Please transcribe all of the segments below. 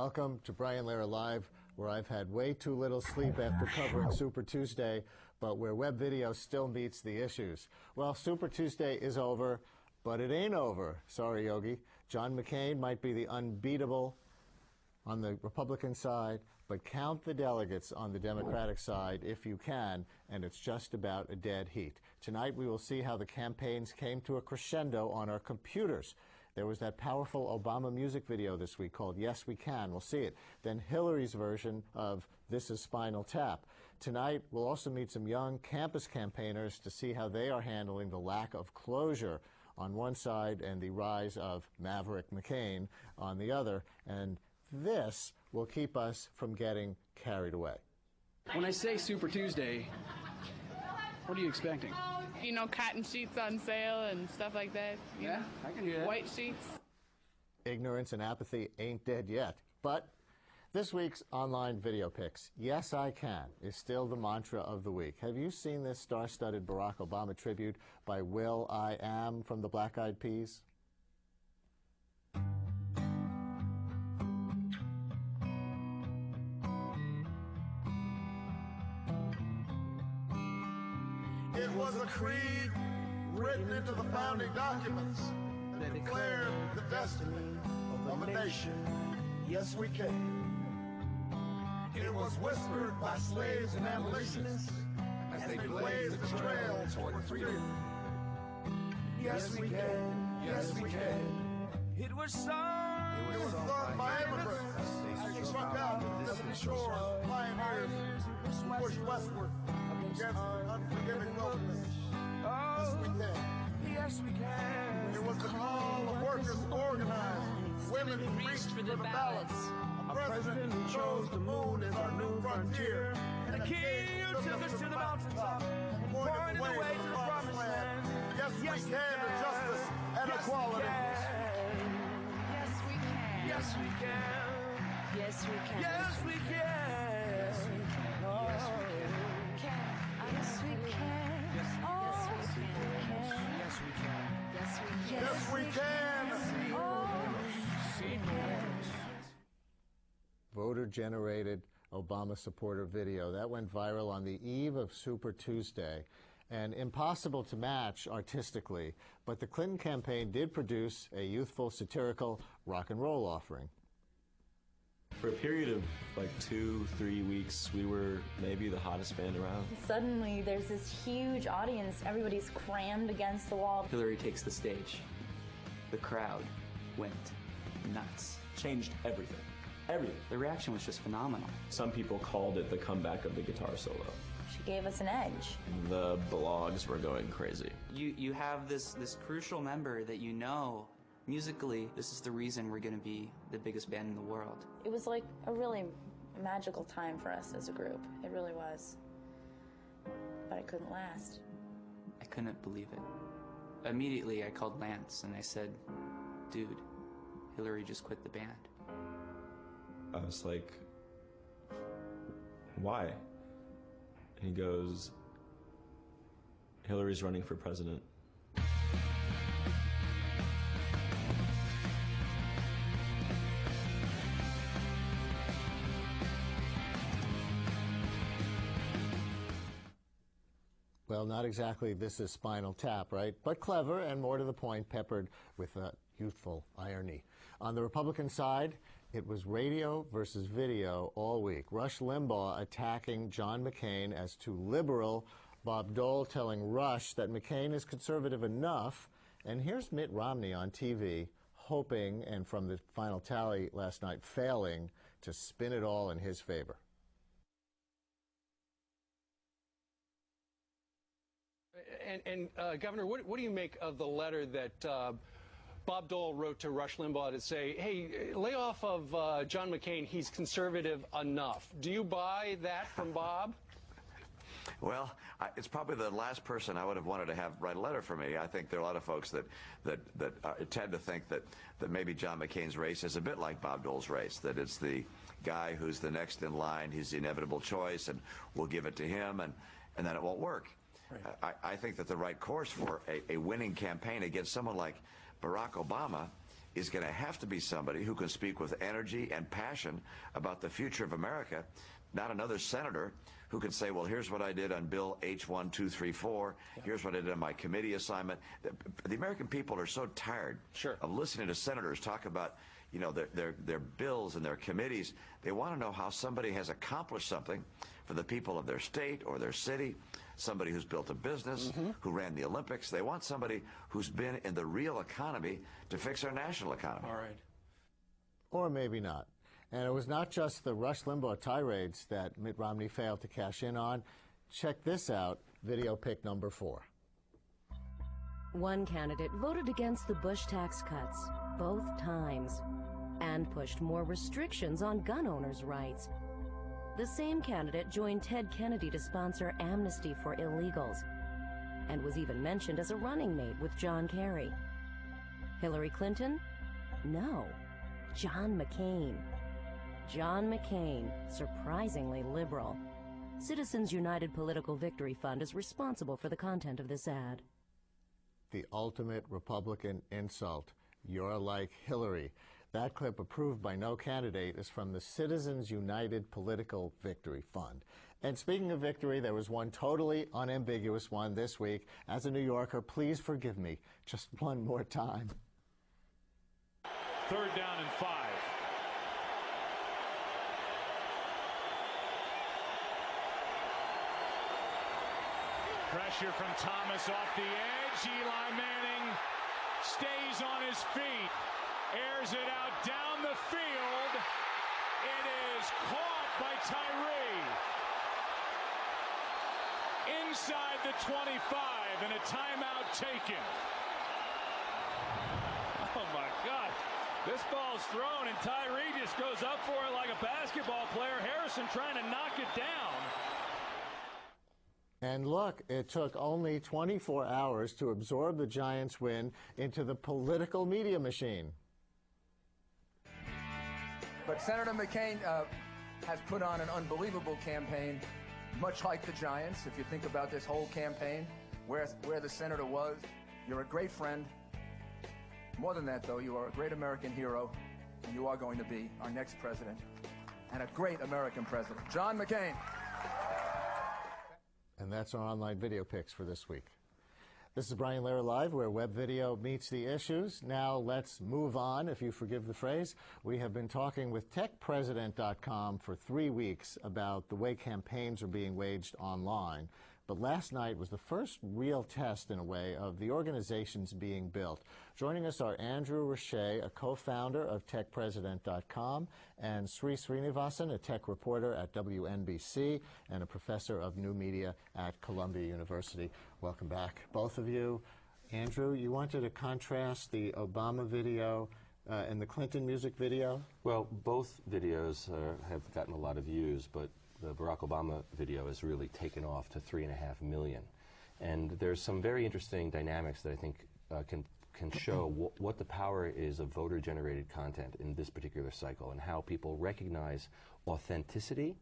Welcome to Brian Lehrer Live, where I've had way too little sleep after covering Super Tuesday, but where web video still meets the issues. Well, Super Tuesday is over, but it ain't over. Sorry, Yogi. John McCain might be the unbeatable on the Republican side, but count the delegates on the Democratic side if you can, and it's just about a dead heat. Tonight we will see how the campaigns came to a crescendo on our computers. There was that powerful Obama music video this week called Yes We Can. We'll see it. Then Hillary's version of This Is Spinal Tap. Tonight we'll also meet some young campus campaigners to see how they are handling the lack of closure on one side and the rise of Maverick McCain on the other. And this will keep us from getting carried away. When I say Super Tuesday, what are you expecting? You know, cotton sheets on sale and stuff like that. Yeah, I can hear that. White sheets. Ignorance and apathy ain't dead yet. But this week's online video picks, Yes I Can, is still the mantra of the week. Have you seen this star-studded Barack Obama tribute by Will I Am from the Black Eyed Peas? It was a creed written into the founding documents that declared the destiny of a nation. Yes, we can. It was whispered by slaves and abolitionists as they blazed the trail toward freedom. Yes, we can. Yes, we can. It was sung by immigrants as they struck out to the distant shores, pioneers who pushed westward against unforgiving wilderness. Yes, we can. Yes, we can. It was the call of workers organized, women who reached for the ballots, a president who chose the moon as our new frontier, and a king who took us to the mountaintop and pointed the way to the promised land. Yes, we can to justice and equality. Yes, we can. Yes, we can. Yes, we can. Yes, we can. Yes, we can. Yes, we can. Yes, we can. Voter-generated Obama supporter video. That went viral on the eve of Super Tuesday and impossible to match artistically, but the Clinton campaign did produce a youthful, satirical rock and roll offering. For a period of like 2-3 weeks, we were maybe the hottest band around. Suddenly, there's this huge audience. Everybody's crammed against the wall. Hillary takes the stage. The crowd went nuts. Changed everything. Everything. The reaction was just phenomenal. Some people called it the comeback of the guitar solo. She gave us an edge. The blogs were going crazy. You have this crucial member that you know, musically, this is the reason we're going to be the biggest band in the world. It was like a really magical time for us as a group. It really was. But it couldn't last. I couldn't believe it. Immediately, I called Lance and I said, dude, Hillary just quit the band. I was like, why? And he goes, Hillary's running for president. Well, not exactly This Is Spinal Tap, right? But clever and more to the point, peppered with a youthful irony. On the Republican side, it was radio versus video all week. Rush Limbaugh attacking John McCain as too liberal, Bob Dole telling Rush that McCain is conservative enough, and here's Mitt Romney on TV hoping, and from the final tally last night, failing to spin it all in his favor. And Governor, what do you make of the letter that Bob Dole wrote to Rush Limbaugh to say, hey, lay off of John McCain, he's conservative enough? Do you buy that from Bob? Well, it's probably the last person I would have wanted to have write a letter for me. I think there are a lot of folks that tend to think that maybe John McCain's race is a bit like Bob Dole's race, that it's the guy who's the next in line, he's the inevitable choice, and we'll give it to him, and then it won't work. Right. I think that the right course for a winning campaign against someone like Barack Obama is going to have to be somebody who can speak with energy and passion about the future of America, not another senator who can say, well, here's what I did on Bill H-1234, here's what I did on my committee assignment. The American people are so tired of listening to senators talk about, you know, their bills and their committees. They want to know how somebody has accomplished something for the people of their state or their city, somebody who's built a business, who ran the Olympics. They want somebody who's been in the real economy to fix our national economy. All right. Or maybe not. And it was not just the Rush Limbaugh tirades that Mitt Romney failed to cash in on. Check this out, video pick number 4. One candidate voted against the Bush tax cuts both times and pushed more restrictions on gun owners' rights. The same candidate joined Ted Kennedy to sponsor amnesty for illegals and was even mentioned as a running mate with John Kerry. Hillary Clinton? No. John McCain. John McCain, surprisingly liberal. Citizens United Political Victory Fund is responsible for the content of this ad. The ultimate Republican insult. You're like Hillary. That clip, approved by no candidate, is from the Citizens United Political Victory Fund. And speaking of victory, there was one totally unambiguous one this week. As a New Yorker, please forgive me just one more time. 3rd down and 5. Pressure from Thomas off the edge. Eli Manning stays on his feet. Airs it out down the field. It is caught by Tyree. Inside the 25 and a timeout taken. Oh my God. This ball's thrown and Tyree just goes up for it like a basketball player. Harrison trying to knock it down. And look, it took only 24 hours to absorb the Giants' win into the political media machine. But Senator McCain has put on an unbelievable campaign, much like the Giants. If you think about this whole campaign, where the senator was, you're a great friend. More than that, though, you are a great American hero, and you are going to be our next president, and a great American president. John McCain. And that's our online video picks for this week. This is Brian Lehrer Live, where web video meets the issues. Now let's move on, if you forgive the phrase. We have been talking with TechPresident.com for 3 weeks about the way campaigns are being waged online. But last night was the first real test, in a way, of the organizations being built. Joining us are Andrew Roche, a co-founder of TechPresident.com, and Sri Srinivasan, a tech reporter at WNBC and a professor of new media at Columbia University. Welcome back, both of you. Andrew, you wanted to contrast the Obama video and the Clinton music video? Well, both videos have gotten a lot of views, but the Barack Obama video has really taken off to 3.5 million. And there's some very interesting dynamics that I think can show what the power is of voter-generated content in this particular cycle, and how people recognize authenticity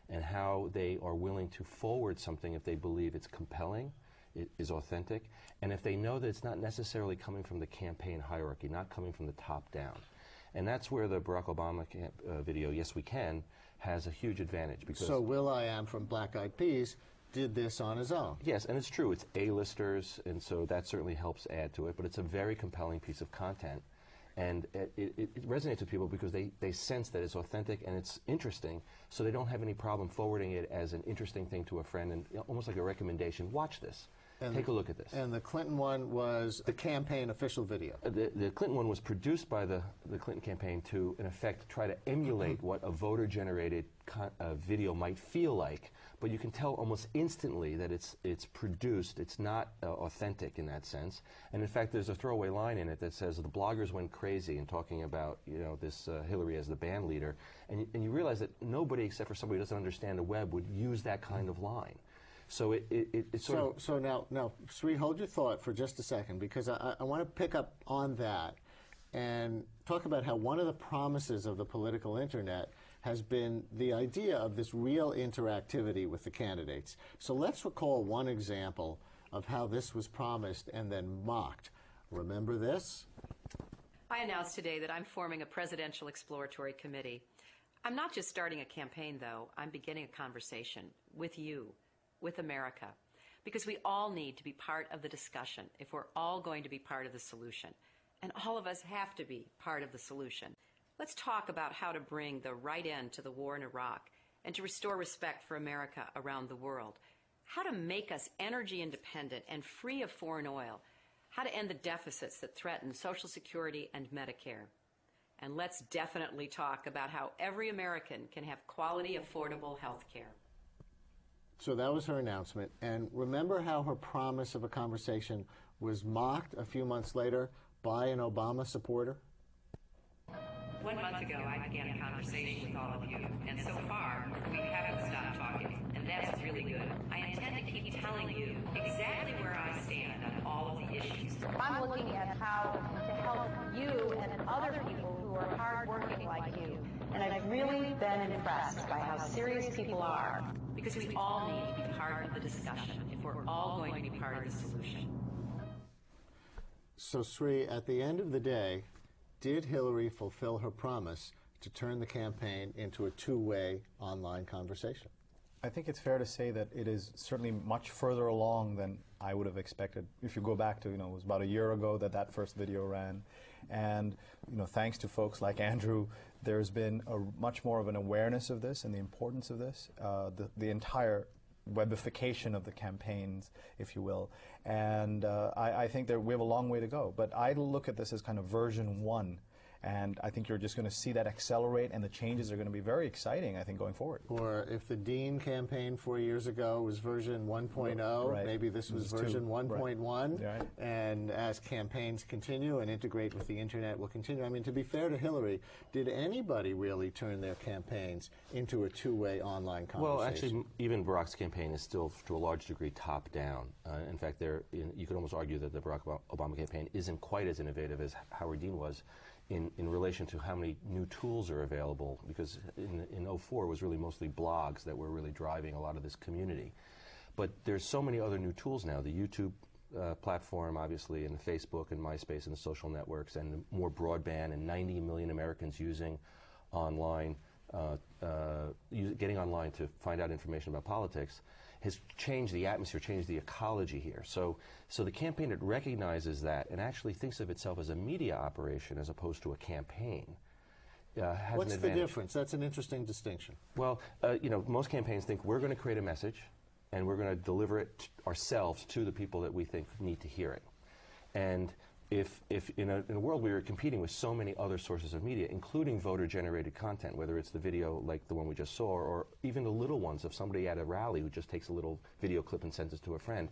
and how they are willing to forward something if they believe it's compelling, it is authentic, and if they know that it's not necessarily coming from the campaign hierarchy, not coming from the top down. And that's where the Barack Obama video, Yes We Can, has a huge advantage. Because so Will.i.am from Black Eyed Peas did this on his own. Yes, and it's true. It's A-listers, and so that certainly helps add to it. But it's a very compelling piece of content. And it resonates with people because they sense that it's authentic and it's interesting, so they don't have any problem forwarding it as an interesting thing to a friend, and almost like a recommendation. Watch this. And take a look at this. And the Clinton one was the campaign official video. The Clinton one was produced by the Clinton campaign to, in effect, try to emulate what a voter-generated video might feel like. But you can tell almost instantly that it's produced. It's not authentic in that sense. And in fact, there's a throwaway line in it that says the bloggers went crazy in talking about this Hillary as the band leader. And you realize that nobody except for somebody who doesn't understand the web would use that kind of line. So it's sort of... So now, Sri, hold your thought for just a second, because I want to pick up on that and talk about how one of the promises of the political internet has been the idea of this real interactivity with the candidates. So let's recall one example of how this was promised and then mocked. Remember this? I announced today that I'm forming a presidential exploratory committee. I'm not just starting a campaign, though. I'm beginning a conversation with you, with America, because we all need to be part of the discussion if we're all going to be part of the solution. And all of us have to be part of the solution. Let's talk about how to bring the right end to the war in Iraq and to restore respect for America around the world. How to make us energy independent and free of foreign oil. How to end the deficits that threaten Social Security and Medicare. And let's definitely talk about how every American can have quality, affordable health care. So that was her announcement. And remember how her promise of a conversation was mocked a few months later by an Obama supporter? 1 month ago, I began a conversation with all of you, and so far, we haven't stopped talking, and that's really good. I intend to keep telling you exactly where I stand on all of the issues. I'm looking at how to help you and other people who are hardworking like you, and I've really been impressed by how serious people are. Because we all need to be part of the discussion if we're all going to be part of the solution. So, Sri, at the end of the day, did Hillary fulfill her promise to turn the campaign into a two-way online conversation? I think it's fair to say that it is certainly much further along than I would have expected. If you go back to, it was about a year ago that first video ran. And, thanks to folks like Andrew, there's been much more of an awareness of this and the importance of this, the entire webification of the campaigns, if you will. And I think that we have a long way to go. But I look at this as kind of version 1. And I think you're just going to see that accelerate, and the changes are going to be very exciting, I think, going forward. Or if the Dean campaign 4 years ago was version 1.0, right. Maybe this was version 1.1. Right. And as campaigns continue and integrate with the Internet will continue. I mean, to be fair to Hillary, did anybody really turn their campaigns into a two-way online conversation? Well, actually, even Barack's campaign is still, to a large degree, top-down. In fact, you could almost argue that the Barack Obama campaign isn't quite as innovative as Howard Dean was in relation to how many new tools are available, because in 04 it was really mostly blogs that were really driving a lot of this community. But there's so many other new tools now, the YouTube platform, obviously, and the Facebook and MySpace and the social networks, and more broadband, and 90 million Americans using online, getting online to find out information about politics, has changed the atmosphere, changed the ecology here. So the campaign that recognizes that and actually thinks of itself as a media operation as opposed to a campaign has an advantage. What's the difference? That's an interesting distinction. Well, most campaigns think we're going to create a message and we're going to deliver it ourselves to the people that we think need to hear it. And if in a world where you're competing with so many other sources of media, including voter-generated content, whether it's the video like the one we just saw, or even the little ones of somebody at a rally who just takes a little video clip and sends it to a friend,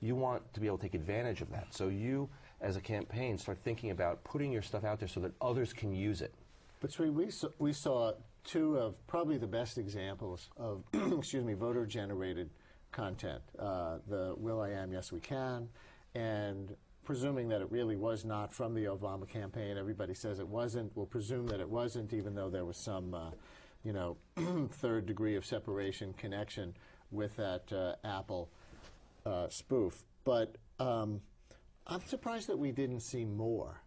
you want to be able to take advantage of that. So you, as a campaign, start thinking about putting your stuff out there so that others can use it. But Sri, we saw two of probably the best examples of voter-generated content. The Will I Am, Yes We Can, and presuming that it really was not from the Obama campaign. Everybody says it wasn't. We'll presume that it wasn't, even though there was some, third degree of separation connection with that Apple spoof. But I'm surprised that we didn't see more.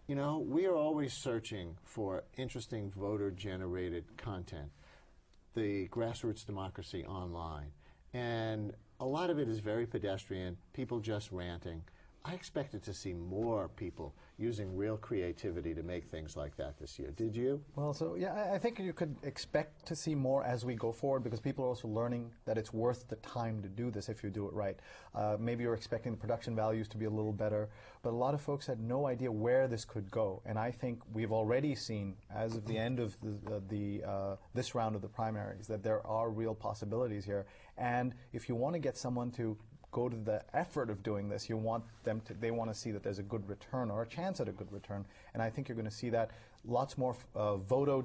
We are always searching for interesting voter-generated content, the grassroots democracy online. And a lot of it is very pedestrian, people just ranting. I expected to see more people using real creativity to make things like that this year. Did you? Well, so yeah, I think you could expect to see more as we go forward, because people are also learning that it's worth the time to do this if you do it right. Maybe you're expecting the production values to be a little better, but a lot of folks had no idea where this could go. And I think we've already seen, as of the end of this round of the primaries, that there are real possibilities here. And if you want to get someone to go to the effort of doing this, they want to see that there's a good return or a chance at a good return. And I think you're going to see that lots more voto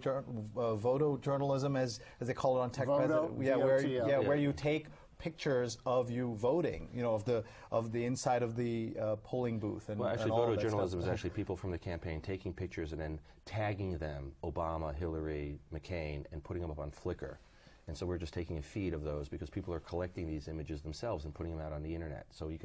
journalism, as they call it on tech. Where you take pictures of you voting, of the inside of the polling booth. And, well, actually, and all voter journalism is stuff. actually people from the campaign taking pictures and then tagging them, Obama, Hillary, McCain, and putting them up on Flickr. And so we're just taking a feed of those because people are collecting these images themselves and putting them out on the internet. So we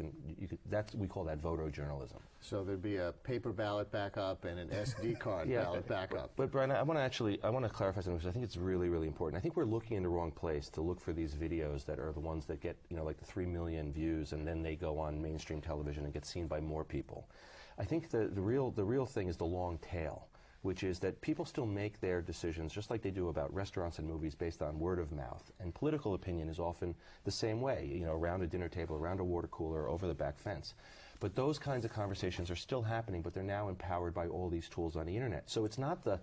call that photojournalism. So there'd be a paper ballot backup and an SD card ballot backup. But Brian, I want to clarify something because I think it's really, really important. I think we're looking in the wrong place to look for these videos that are the ones that get, like the 3 million views, and then they go on mainstream television and get seen by more people. I think the real thing is the long tail, which is that people still make their decisions just like they do about restaurants and movies based on word of mouth. And political opinion is often the same way, around a dinner table, around a water cooler, over the back fence. But those kinds of conversations are still happening, but they're now empowered by all these tools on the internet. So it's not the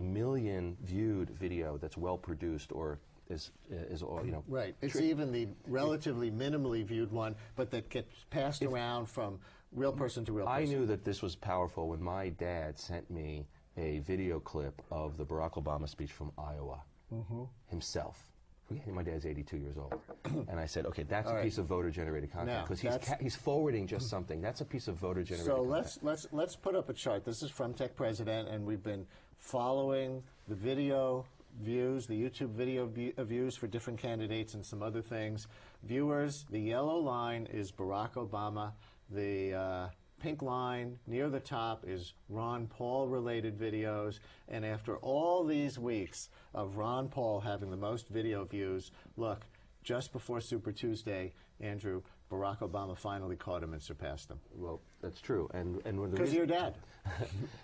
million viewed video that's well produced or is Right. It's even the relatively minimally viewed one, but that gets passed around from real person to real person. I knew that this was powerful when my dad sent me a video clip of the Barack Obama speech from Iowa himself. My dad's 82 years old. And I said, okay, that's a piece of voter-generated content, because he's forwarding just something. That's a piece of voter-generated content. So let's put up a chart. This is from Tech President, and we've been following the video views, the YouTube video views for different candidates and some other things. Viewers, the yellow line is Barack Obama. The pink line near the top is Ron Paul-related videos. And after all these weeks of Ron Paul having the most video views, look, just before Super Tuesday, Andrew, Barack Obama finally caught him and surpassed him. Well, that's true. And because your dad.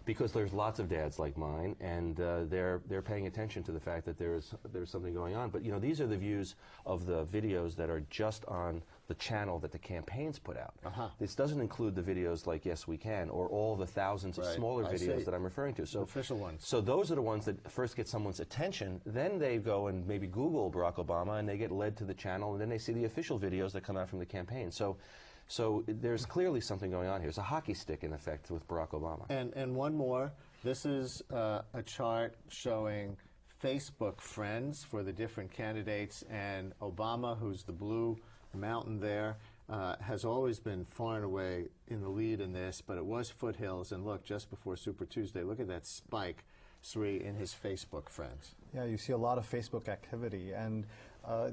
Because there's lots of dads like mine, and they're paying attention to the fact that there's something going on. But these are the views of the videos that are just on the channel that the campaigns put out. This doesn't include the videos like Yes We Can or all the thousands of smaller videos that I'm referring to. So official ones. So those are the ones that first get someone's attention. Then they go and maybe Google Barack Obama, and they get led to the channel, and then they see the official videos that come out from the campaign. So there's clearly something going on here. It's a hockey stick, in effect, with Barack Obama. And one more. This is a chart showing Facebook friends for the different candidates, and Obama, who's the blue mountain there, has always been far and away in the lead in this, but it was foothills. And look, just before Super Tuesday, look at that spike, Sri, in his Facebook friends. Yeah, you see a lot of Facebook activity, and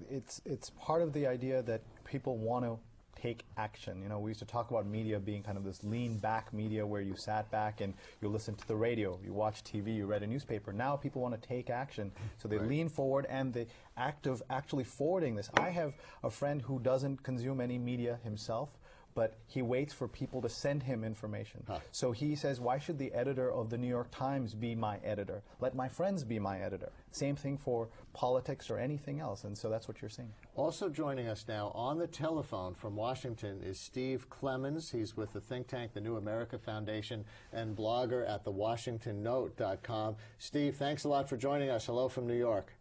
it's part of the idea that people want to take action. We used to talk about media being kind of this lean-back media where you sat back and you listened to the radio, you watched TV, you read a newspaper. Now people want to take action, so they lean forward, and the act of actually forwarding this. I have a friend who doesn't consume any media himself, but he waits for people to send him information. So he says, why should the editor of the New York Times be my editor? Let my friends be my editor. Same thing for politics or anything else, and so that's what you're seeing. Also joining us now on the telephone from Washington is Steve Clemens. He's with the think tank, the New America Foundation, and blogger at thewashingtonnote.com. Steve, thanks a lot for joining us. Hello from New York.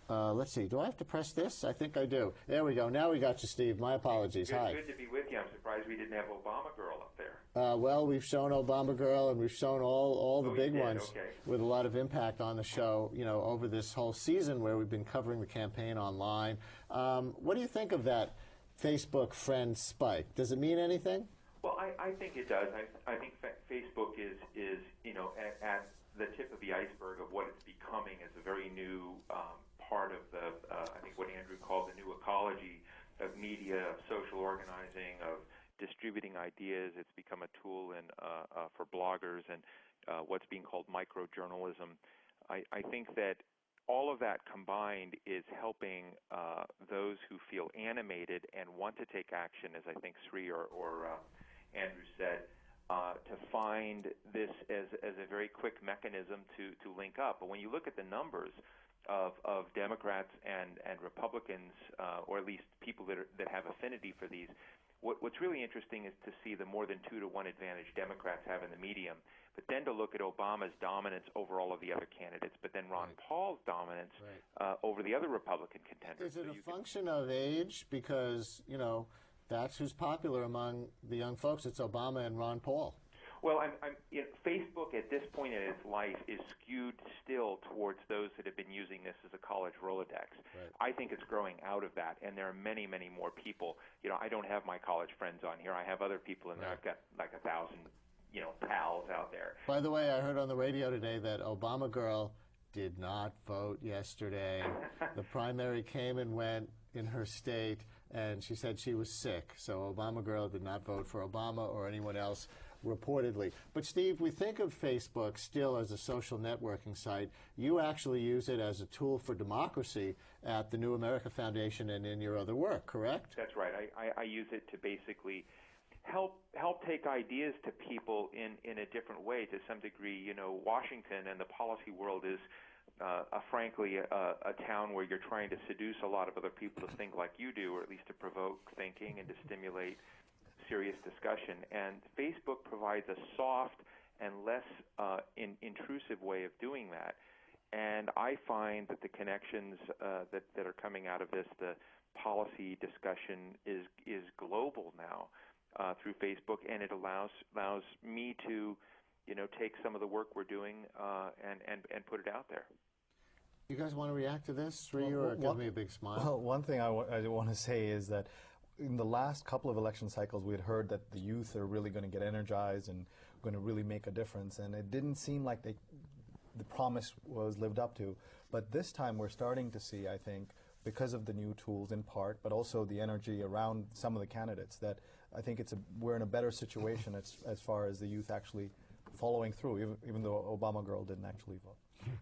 Let's see. Do I have to press this? I think I do. There we go. Now we got you, Steve. My apologies. Hi. Good to be with you. I'm surprised we didn't have Obama Girl up there. Well, we've shown Obama Girl, and we've shown all the big ones with a lot of impact on the show, over this whole season where we've been covering the campaign online. What do you think of that Facebook friend spike? Does it mean anything? Well, I think it does. I think Facebook is at the tip of the iceberg of what it's becoming as a very new part of the, I think what Andrew called the new ecology of media, of social organizing, of distributing ideas. It's become a tool for bloggers and what's being called microjournalism. I think that all of that combined is helping those who feel animated and want to take action, as I think Sri or Andrew said, to find this as a very quick mechanism to link up. But when you look at the numbers of Democrats and Republicans, or at least people that have affinity for these, what's really interesting is to see the more than 2-to-1 advantage Democrats have in the medium, but then to look at Obama's dominance over all of the other candidates, but then Ron Paul's dominance over the other Republican contenders. Is it a function of age? Because, that's who's popular among the young folks. It's Obama and Ron Paul. Well, Facebook at this point in its life is skewed still towards those that have been using this as a college Rolodex. I think it's growing out of that, and there are many, many more people. I don't have my college friends on here. I have other people in there. I've got like 1,000, pals out there. By the way, I heard on the radio today that Obama Girl did not vote yesterday. The primary came and went in her state, and she said she was sick. So Obama girl did not vote for Obama or anyone else, reportedly. But Steve, we think of Facebook still as a social networking site. You actually use it as a tool for democracy at the New America Foundation and in your other work, correct? That's right. I use it to basically help take ideas to people in a different way. To some degree, you know, Washington and the policy world is frankly a town where you're trying to seduce a lot of other people to think like you do, or at least to provoke thinking and to stimulate serious discussion. And Facebook provides a soft and less intrusive way of doing that. And I find that the connections that are coming out of this, the policy discussion is global now through Facebook, and it allows me to, you know, take some of the work we're doing and put it out there. You guys want to react to this, Sri, or give me a big smile? Well, one thing I want to say is that in the last couple of election cycles, we had heard that the youth are really going to get energized and going to really make a difference, and it didn't seem like the promise was lived up to. But this time we're starting to see, I think, because of the new tools in part, but also the energy around some of the candidates, that I think we're in a better situation as far as the youth actually following through, even though Obama girl didn't actually vote.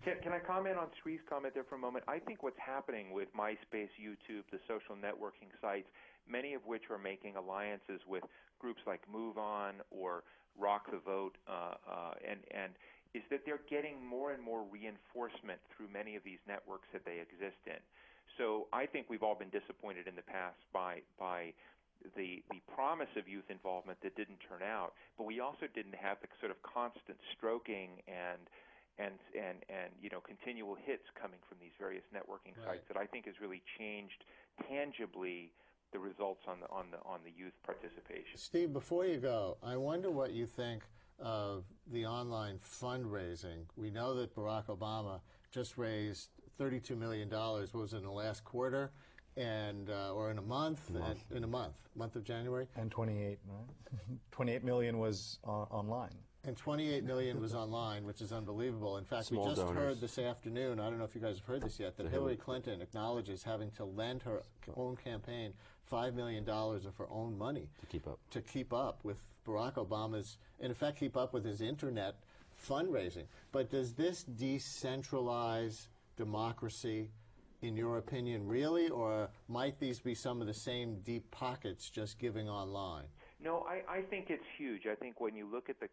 Can I comment on Sri's comment there for a moment? I think what's happening with MySpace, YouTube, the social networking sites, many of which are making alliances with groups like Move On or Rock the Vote, and is that they're getting more and more reinforcement through many of these networks that they exist in. So I think we've all been disappointed in the past by the promise of youth involvement that didn't turn out, but we also didn't have the sort of constant stroking and you know, continual hits coming from these various networking sites that I think has really changed tangibly the results on the youth participation. Steve, before you go, I wonder what you think of the online fundraising. We know that Barack Obama just raised $32 million, what was it, in the last quarter, and or in a month, month of January? And 28, right? 28 million was online. And 28 million was online, which is unbelievable. In fact, we just heard this afternoon, I don't know if you guys have heard this yet, that Hillary Clinton acknowledges having to lend her own campaign $5 million of her own money to keep up with Barack Obama's, in effect, keep up with his internet fundraising. But does this decentralize democracy, in your opinion, really, or might these be some of the same deep pockets just giving online? No, I think it's huge. I think when you look at the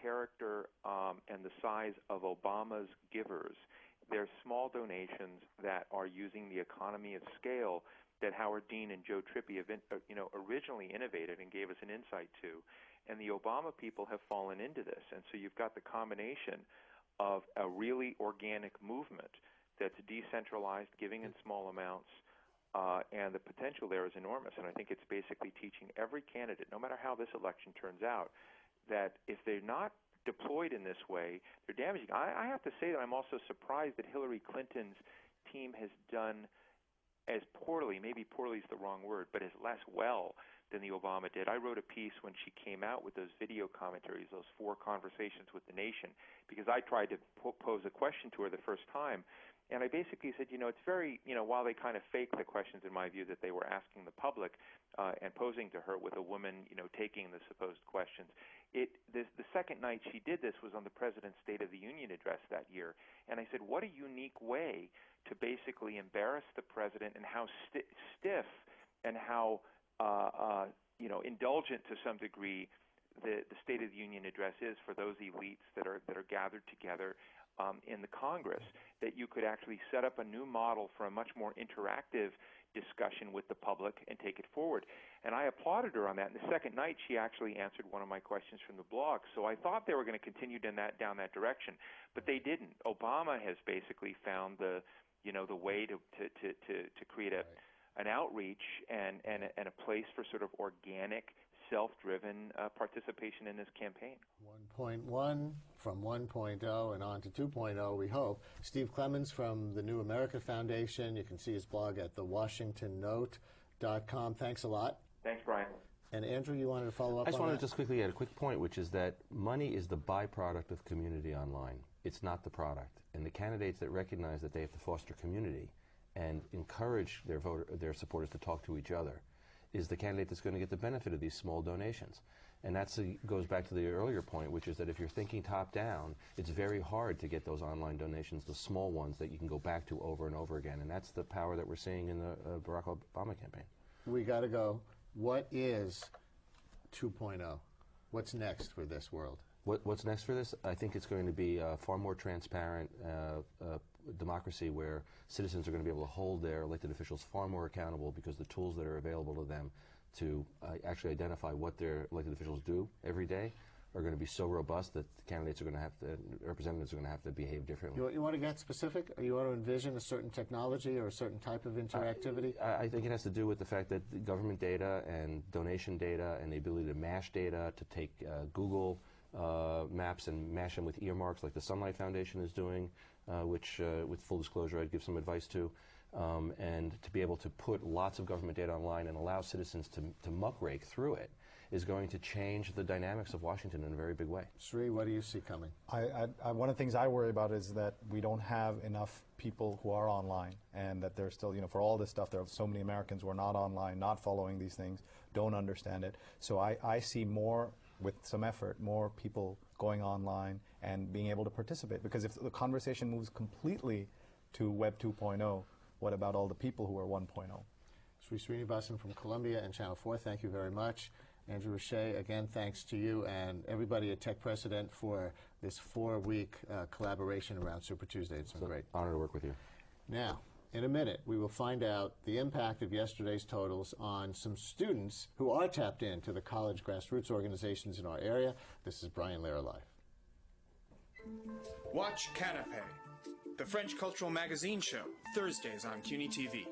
character and the size of Obama's givers, they're small donations that are using the economy of scale that Howard Dean and Joe Trippi have, originally innovated and gave us an insight to. And the Obama people have fallen into this. And so you've got the combination of a really organic movement that's decentralized, giving in small amounts, and the potential there is enormous. And I think it's basically teaching every candidate, no matter how this election turns out, that if they're not deployed in this way, they're damaging. I have to say that I'm also surprised that Hillary Clinton's team has done as poorly, maybe poorly is the wrong word, but as less well than the Obama did. I wrote a piece when she came out with those video commentaries, those 4 conversations with the nation, because I tried to pose a question to her the first time. And I basically said, it's very, while they kind of faked the questions, in my view, that they were asking the public and posing to her with a woman, taking the supposed questions. The second night she did this was on the President's State of the Union address that year. And I said, what a unique way to basically embarrass the President, and how stiff and how, indulgent to some degree the State of the Union address is for those elites that are gathered together in the Congress, that you could actually set up a new model for a much more interactive discussion with the public and take it forward. And I applauded her on that. And the second night, she actually answered one of my questions from the blog. So I thought they were going to continue down that direction, but they didn't. Obama has basically found the way to create an outreach and a place for sort of organic, self-driven participation in this campaign. 1.1 from 1.0 and on to 2.0, we hope. Steve Clemons from the New America Foundation. You can see his blog at thewashingtonnote.com. Thanks a lot. Thanks, Brian. And Andrew, you wanted to follow up on that? I just wanted to just quickly add a quick point, which is that money is the byproduct of community online. It's not the product. And the candidates that recognize that they have to foster community and encourage their supporters to talk to each other is the candidate that's going to get the benefit of these small donations. And that goes back to the earlier point, which is that if you're thinking top-down, it's very hard to get those online donations, the small ones that you can go back to over and over again. And that's the power that we're seeing in the Barack Obama campaign. We got to go. What is 2.0? What's next for this world? What's next for this? I think it's going to be a far more transparent democracy where citizens are going to be able to hold their elected officials far more accountable because the tools that are available to them to actually identify what their elected officials do every day are going to be so robust that candidates are going to have to, representatives are going to have to behave differently. You want to get specific? Or you want to envision a certain technology or a certain type of interactivity? I think it has to do with the fact that the government data and donation data and the ability to mash data, to take Google maps and mash them with earmarks like the Sunlight Foundation is doing, which, with full disclosure, I'd give some advice to. And to be able to put lots of government data online and allow citizens to muckrake through it is going to change the dynamics of Washington in a very big way. Sri, what do you see coming? One of the things I worry about is that we don't have enough people who are online, and that there's still, for all this stuff, there are so many Americans who are not online, not following these things, don't understand it. So I see more, with some effort, more people going online and being able to participate. Because if the conversation moves completely to Web 2.0, what about all the people who are 1.0? Sri Srinivasan from Columbia and Channel 4, thank you very much. Andrew Richey, again, thanks to you and everybody at Tech Precedent for this 4-week collaboration around Super Tuesday. It's been great. Honor to work with you. Now, in a minute, we will find out the impact of yesterday's totals on some students who are tapped into the college grassroots organizations in our area. This is Brian Lehrer Live. Watch Canapé, the French cultural magazine show, Thursdays on CUNY TV.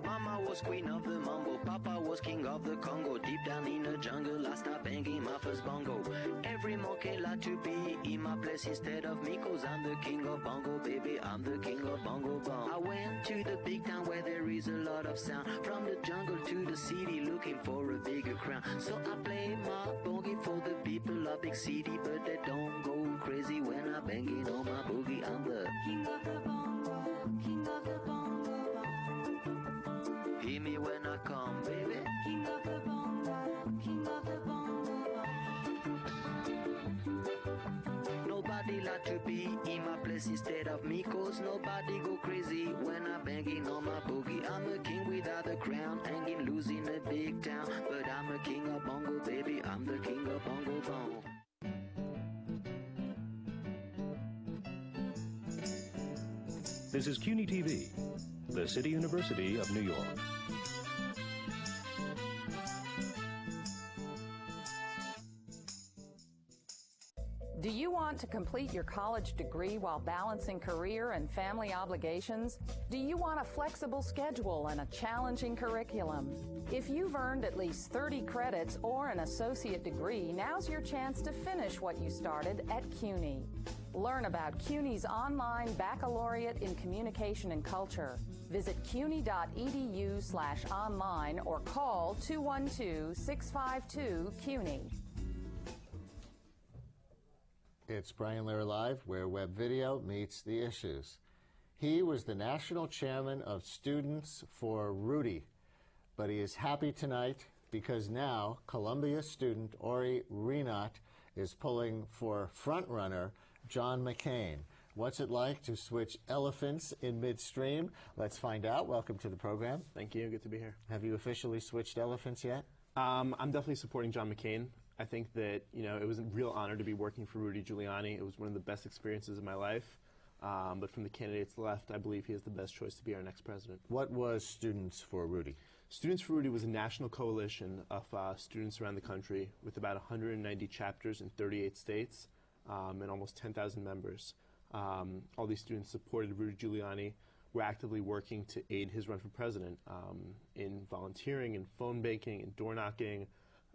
Mama was queen of the mambo, Papa was king of the Congo. Deep down in the jungle, I start banging my first bongo. Every monkey like to be in my place instead of me, 'cause I'm the king of bongo, baby, I'm the king of bongo bong. I went to the big town where there is a lot of sound, from the jungle to the city looking for a bigger crown. So I play my boogie for the people of big city, but they don't go crazy when I'm banging on my boogie. I'm the king of the bongo, king of the bongo bong. Hear me when I come, baby. King of the bongo, king of the bongo bong. Nobody like to be in my place instead of me, 'cause nobody go crazy when I'm banging on my boogie. I'm a king without a crown, hanging loose in a big town, but I'm a king of bongo, baby, I'm the king of bongo bong. This is CUNY TV, the City University of New York. Do you want to complete your college degree while balancing career and family obligations? Do you want a flexible schedule and a challenging curriculum? If you've earned at least 30 credits or an associate degree, now's your chance to finish what you started at CUNY. Learn about CUNY's online baccalaureate in communication and culture. Visit cuny.edu/online or call 212-652-CUNY. It's Brian Lehrer Live, where web video meets the issues. He was the national chairman of Students for Rudy, but he is happy tonight because now Columbia student Ori Rinat is pulling for frontrunner John McCain. What's it like to switch elephants in midstream? Let's find out. Welcome to the program. Thank you. Good to be here. Have you officially switched elephants yet? I'm definitely supporting John McCain. I think that, it was a real honor to be working for Rudy Giuliani. It was one of the best experiences of my life. But from the candidates left, I believe he is the best choice to be our next president. What was Students for Rudy? Students for Rudy was a national coalition of students around the country with about 190 chapters in 38 states and almost 10,000 members. All these students supported Rudy Giuliani. We're actively working to aid his run for president in volunteering, in phone banking, in door knocking,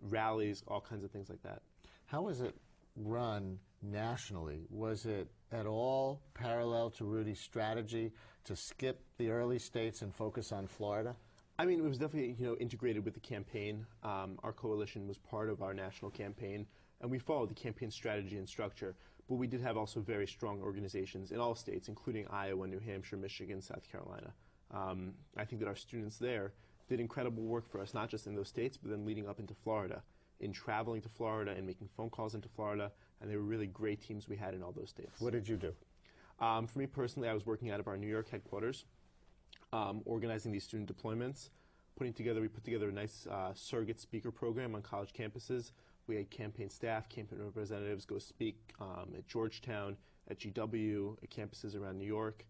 rallies, all kinds of things like that. How was it run nationally? Was it at all parallel to Rudy's strategy to skip the early states and focus on Florida? I mean, it was definitely, integrated with the campaign. Our coalition was part of our national campaign, and we followed the campaign strategy and structure. But we did have also very strong organizations in all states, including Iowa, New Hampshire, Michigan, South Carolina. I think that our students there did incredible work for us, not just in those states, but then leading up into Florida, in traveling to Florida and making phone calls into Florida, and they were really great teams we had in all those states. What did you do? For me personally, I was working out of our New York headquarters, organizing these student deployments, we put together a nice surrogate speaker program on college campuses. We had campaign staff, campaign representatives go speak at Georgetown, at GW, at campuses around New York.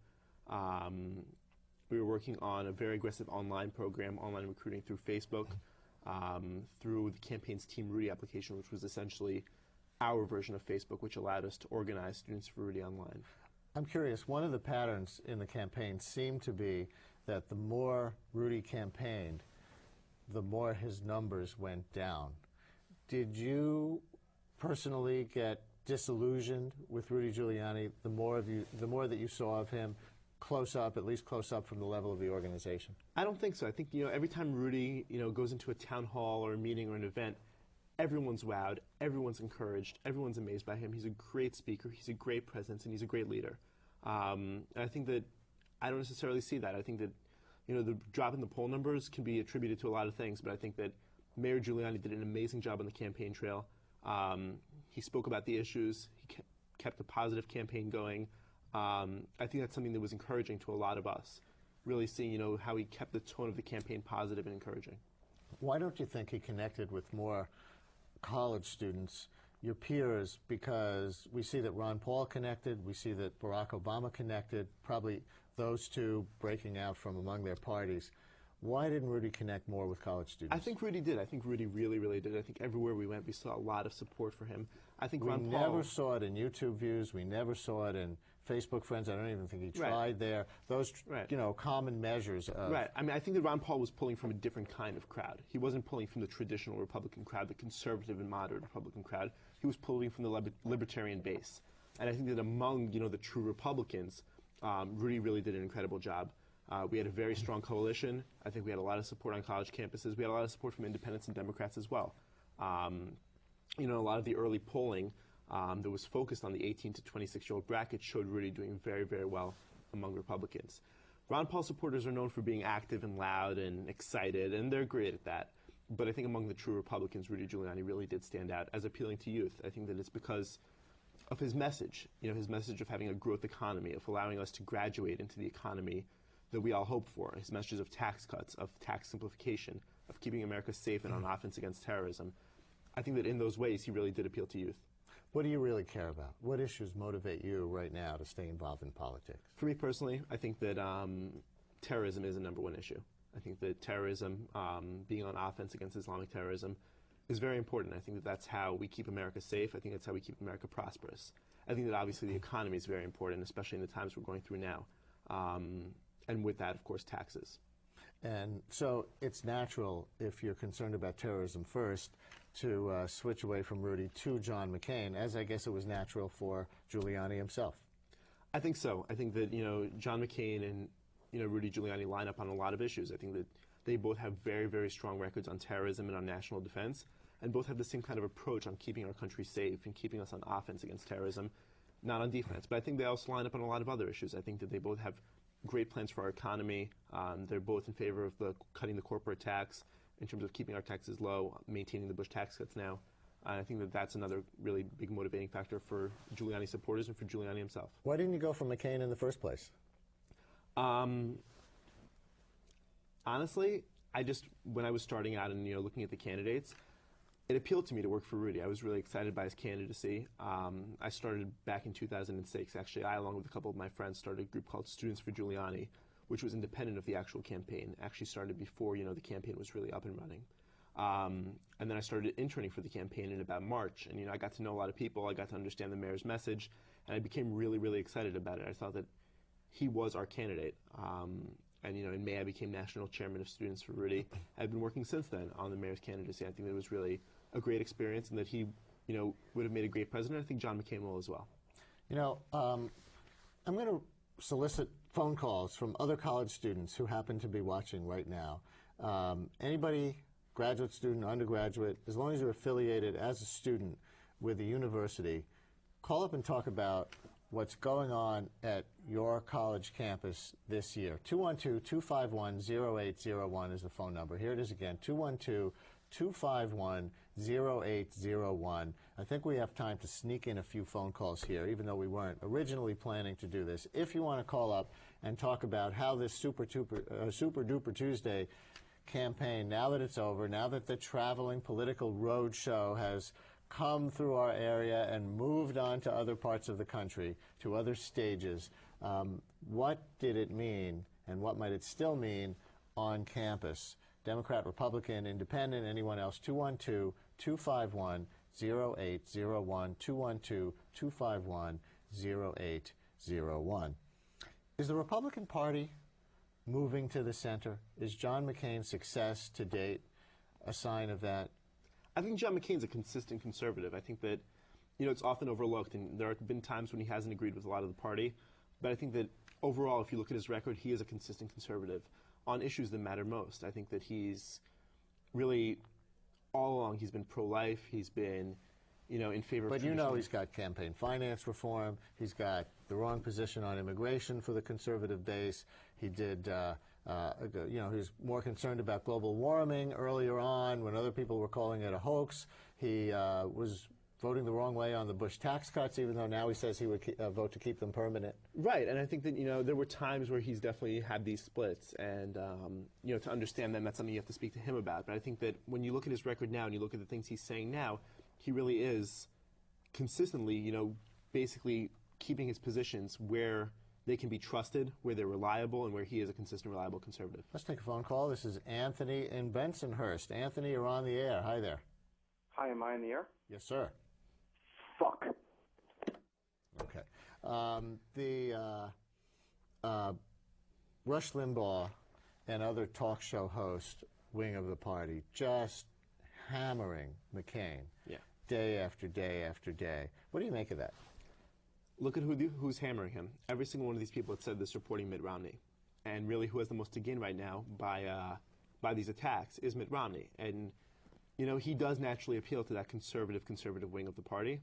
We were working on a very aggressive online program, online recruiting through Facebook, through the campaign's Team Rudy application, which was essentially our version of Facebook, which allowed us to organize Students for Rudy online. I'm curious, one of the patterns in the campaign seemed to be that the more Rudy campaigned, the more his numbers went down. Did you personally get disillusioned with Rudy Giuliani the more that you saw of him close up, at least close up from the level of the organization? I don't think so. I think, every time Rudy, goes into a town hall or a meeting or an event, everyone's wowed, everyone's encouraged, everyone's amazed by him. He's a great speaker, he's a great presence, and he's a great leader. And I think that I don't necessarily see that. I think that, the drop in the poll numbers can be attributed to a lot of things, but I think that Mayor Giuliani did an amazing job on the campaign trail. He spoke about the issues. He kept a positive campaign going. I think that's something that was encouraging to a lot of us, really seeing, how he kept the tone of the campaign positive and encouraging. Why don't you think he connected with more college students, your peers, because we see that Ron Paul connected, we see that Barack Obama connected, probably those two breaking out from among their parties. Why didn't Rudy connect more with college students? I think Rudy did. I think Rudy really, really did. I think everywhere we went, we saw a lot of support for him. I think Ron Paul... We never saw it in YouTube views. We never saw it in Facebook friends. I don't even think he tried there. Those, common measures of... Right. I mean, I think that Ron Paul was pulling from a different kind of crowd. He wasn't pulling from the traditional Republican crowd, the conservative and moderate Republican crowd. He was pulling from the libertarian base. And I think that among, the true Republicans, Rudy really did an incredible job. We had a very strong coalition. I think we had a lot of support on college campuses. We had a lot of support from independents and Democrats as well. A lot of the early polling that was focused on the 18 to 26-year-old bracket showed Rudy doing very, very well among Republicans. Ron Paul supporters are known for being active and loud and excited, and they're great at that. But I think among the true Republicans, Rudy Giuliani really did stand out as appealing to youth. I think that it's because of his message, his message of having a growth economy, of allowing us to graduate into the economy that we all hope for, his messages of tax cuts, of tax simplification, of keeping America safe and on offense against terrorism. I think that in those ways, he really did appeal to youth. What do you really care about? What issues motivate you right now to stay involved in politics? For me personally, I think that terrorism is a #1 issue. I think that terrorism, being on offense against Islamic terrorism, is very important. I think that that's how we keep America safe. I think that's how we keep America prosperous. I think that obviously the economy is very important, especially in the times we're going through now. And with that, of course, taxes. And so it's natural, if you're concerned about terrorism first, to switch away from Rudy to John McCain, as I guess it was natural for Giuliani himself. I think so. I think that, John McCain and, Rudy Giuliani line up on a lot of issues. I think that they both have very, very strong records on terrorism and on national defense, and both have the same kind of approach on keeping our country safe and keeping us on offense against terrorism, not on defense. But I think they also line up on a lot of other issues. I think that they both have great plans for our economy. They're both in favor of cutting the corporate tax in terms of keeping our taxes low, maintaining the Bush tax cuts now. And I think that that's another really big motivating factor for Giuliani supporters and for Giuliani himself. Why didn't you go for McCain in the first place? Honestly, when I was starting out and looking at the candidates, it appealed to me to work for Rudy. I was really excited by his candidacy. I started back in 2006. Actually, I, along with a couple of my friends, started a group called Students for Giuliani, which was independent of the actual campaign. Actually started before, the campaign was really up and running. And then I started interning for the campaign in about March. And, I got to know a lot of people. I got to understand the mayor's message. And I became really, really excited about it. I thought that he was our candidate. And, in May, I became national chairman of Students for Rudy. I've been working since then on the mayor's candidacy. I think it was really a great experience, and that he, would have made a great president. I think John McCain will as well. I'm going to solicit phone calls from other college students who happen to be watching right now. Anybody, graduate student, undergraduate, as long as you're affiliated as a student with the university, call up and talk about what's going on at your college campus this year. 212-251-0801 is the phone number. Here it is again, 212-251-0801. I think we have time to sneak in a few phone calls here, even though we weren't originally planning to do this. If you want to call up and talk about how this Super Duper Tuesday campaign, now that it's over, now that the traveling political roadshow has come through our area and moved on to other parts of the country, to other stages, what did it mean and what might it still mean on campus? Democrat, Republican, Independent, anyone else, 212-251-0801, 212-251-0801. Is the Republican Party moving to the center? Is John McCain's success to date a sign of that? I think John McCain's a consistent conservative. I think that, it's often overlooked, and there have been times when he hasn't agreed with a lot of the party. But I think that overall, if you look at his record, he is a consistent conservative on issues that matter most. I think that he's really, all along, he's been pro-life. He's been, in favor of But he's got campaign finance reform. He's got the wrong position on immigration for the conservative base. He did, he was more concerned about global warming earlier on when other people were calling it a hoax. He was voting the wrong way on the Bush tax cuts, even though now he says he would vote to keep them permanent. Right, and I think that, there were times where he's definitely had these splits, and, to understand them, that's something you have to speak to him about. But I think that when you look at his record now and you look at the things he's saying now, he really is consistently, basically keeping his positions where they can be trusted, where they're reliable, and where he is a consistent, reliable conservative. Let's take a phone call. This is Anthony in Bensonhurst. Anthony, you're on the air. Hi there. Hi, am I in the air? Yes, sir. Fuck. Okay. Rush Limbaugh and other talk show host wing of the party just hammering McCain day after day after day. What do you make of that? Look at who's hammering him. Every single one of these people that said this supporting Mitt Romney. And really who has the most to gain right now by these attacks is Mitt Romney. And, he does naturally appeal to that conservative wing of the party,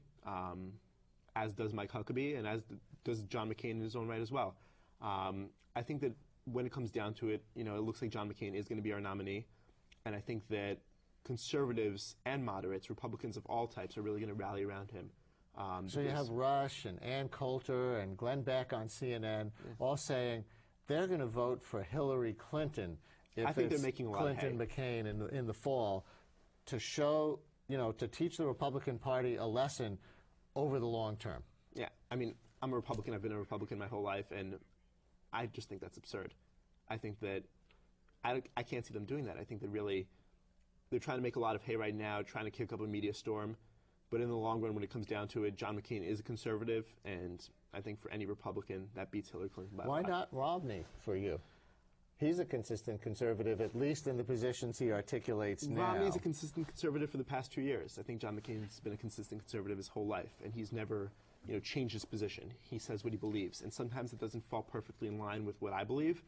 as does Mike Huckabee and as does John McCain in his own right as well. I think that when it comes down to it, it looks like John McCain is going to be our nominee. And I think that conservatives and moderates, Republicans of all types, are really going to rally around him. So you have Rush and Ann Coulter and Glenn Beck on CNN all saying they're going to vote for Hillary Clinton if I think it's they're making a lot of hay. Clinton-McCain in the fall to show, to teach the Republican Party a lesson over the long term. Yeah, I mean, I'm a Republican. I've been a Republican my whole life, and I just think that's absurd. I think that I can't see them doing that. I think that really they're trying to make a lot of hay right now, trying to kick up a media storm. But in the long run, when it comes down to it, John McCain is a conservative, and I think for any Republican, that beats Hillary Clinton by a lot. Why not Romney for you? He's a consistent conservative, at least in the positions he articulates now. Romney's a consistent conservative for the past 2 years. I think John McCain's been a consistent conservative his whole life, and he's never, changed his position. He says what he believes, and sometimes it doesn't fall perfectly in line with what I believe,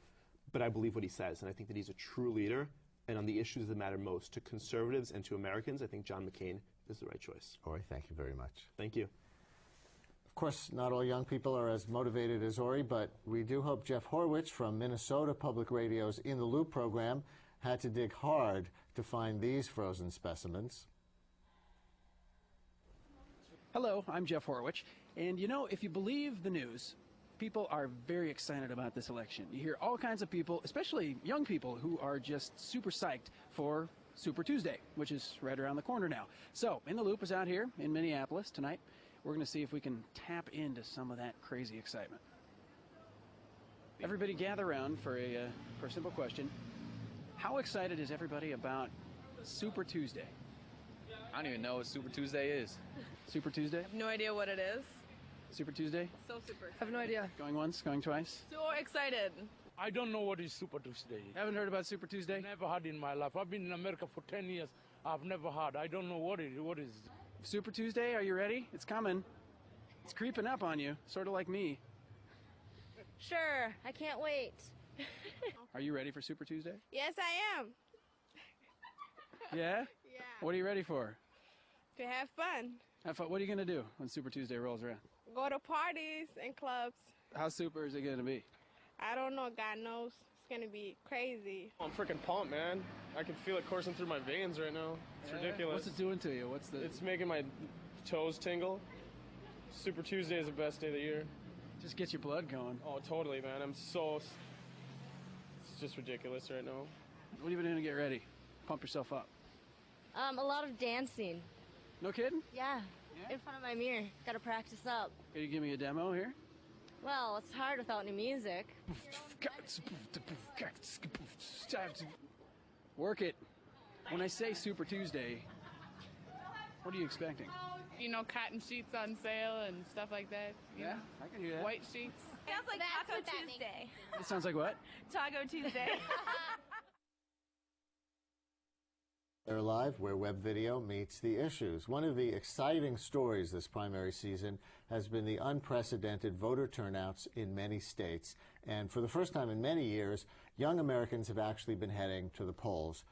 but I believe what he says, and I think that he's a true leader. And on the issues that matter most to conservatives and to Americans, I think John McCain is the right choice. Ori, thank you very much. Thank you. Of course, not all young people are as motivated as Ori, but we do hope Jeff Horwich from Minnesota Public Radio's In the Loop program had to dig hard to find these frozen specimens. Hello, I'm Jeff Horwich, and if you believe the news, people are very excited about this election. You hear all kinds of people, especially young people, who are just super psyched for Super Tuesday, which is right around the corner now. So, In the Loop is out here in Minneapolis tonight. We're going to see if we can tap into some of that crazy excitement. Everybody gather around for a simple question. How excited is everybody about Super Tuesday? I don't even know what Super Tuesday is. Super Tuesday? I have no idea what it is. Super Tuesday? So super. I have no idea. Going once, going twice? So excited. I don't know what is Super Tuesday. Haven't heard about Super Tuesday? Never heard in my life. I've been in America for 10 years. I've never heard. I don't know what is. Super Tuesday, are you ready? It's coming. It's creeping up on you, sort of like me. Sure, I can't wait. Are you ready for Super Tuesday? Yes, I am. Yeah? Yeah. What are you ready for? To have fun. Have fun. What are you going to do when Super Tuesday rolls around? Go to parties and clubs. How super is it going to be? I don't know. God knows. It's going to be crazy. I'm freaking pumped, man. I can feel it coursing through my veins right now. It's ridiculous. What's it doing to you? It's making my toes tingle. Super Tuesday is the best day of the year. Just get your blood going. Oh, totally, man. It's just ridiculous right now. What have you been doing to get ready? Pump yourself up. A lot of dancing. No kidding? Yeah. In front of my mirror. Got to practice up. Can you give me a demo here? Well, it's hard without any music. Work it. When I say Super Tuesday, what are you expecting? You know, cotton sheets on sale and stuff like that. Yeah, I can do that. White sheets. Sounds like Taco Tuesday. It sounds like what? Taco Tuesday. They're Live, where web video meets the issues. One of the exciting stories this primary season has been the unprecedented voter turnouts in many states. And for the first time in many years, young Americans have actually been heading to the polls.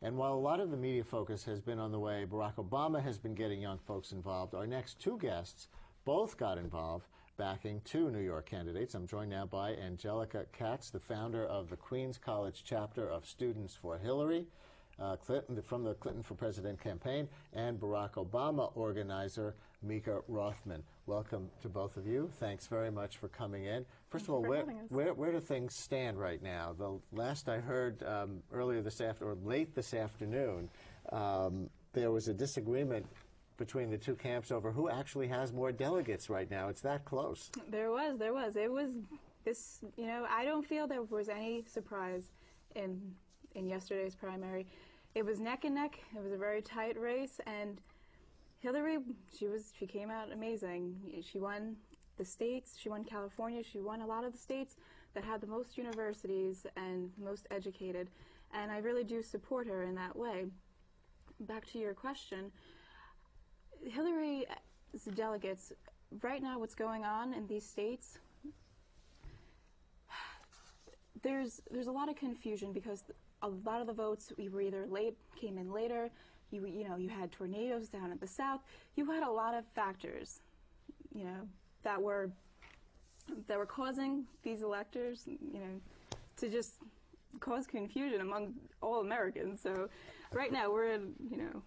And while a lot of the media focus has been on the way Barack Obama has been getting young folks involved, our next two guests both got involved backing two New York candidates. I'm joined now by Angelica Katz, the founder of the Queens College chapter of Students for Hillary Clinton, from the Clinton for President campaign, and Barack Obama organizer Mika Rothman. Welcome to both of you. Thanks very much for coming in. First of all, where do things stand right now? The last I heard late this afternoon, there was a disagreement between the two camps over who actually has more delegates right now. It's that close. There was. It was this, I don't feel there was any surprise in yesterday's primary. It was neck and neck. It was a very tight race, and Hillary, she came out amazing. She won the states, she won California, she won a lot of the states that had the most universities and most educated, and I really do support her in that way. Back to your question, Hillary's delegates, right now what's going on in these states, there's a lot of confusion because a lot of the votes were either came in later. You had tornadoes down in the south. You had a lot of factors, that were causing these electors, to just cause confusion among all Americans. So right now we're in,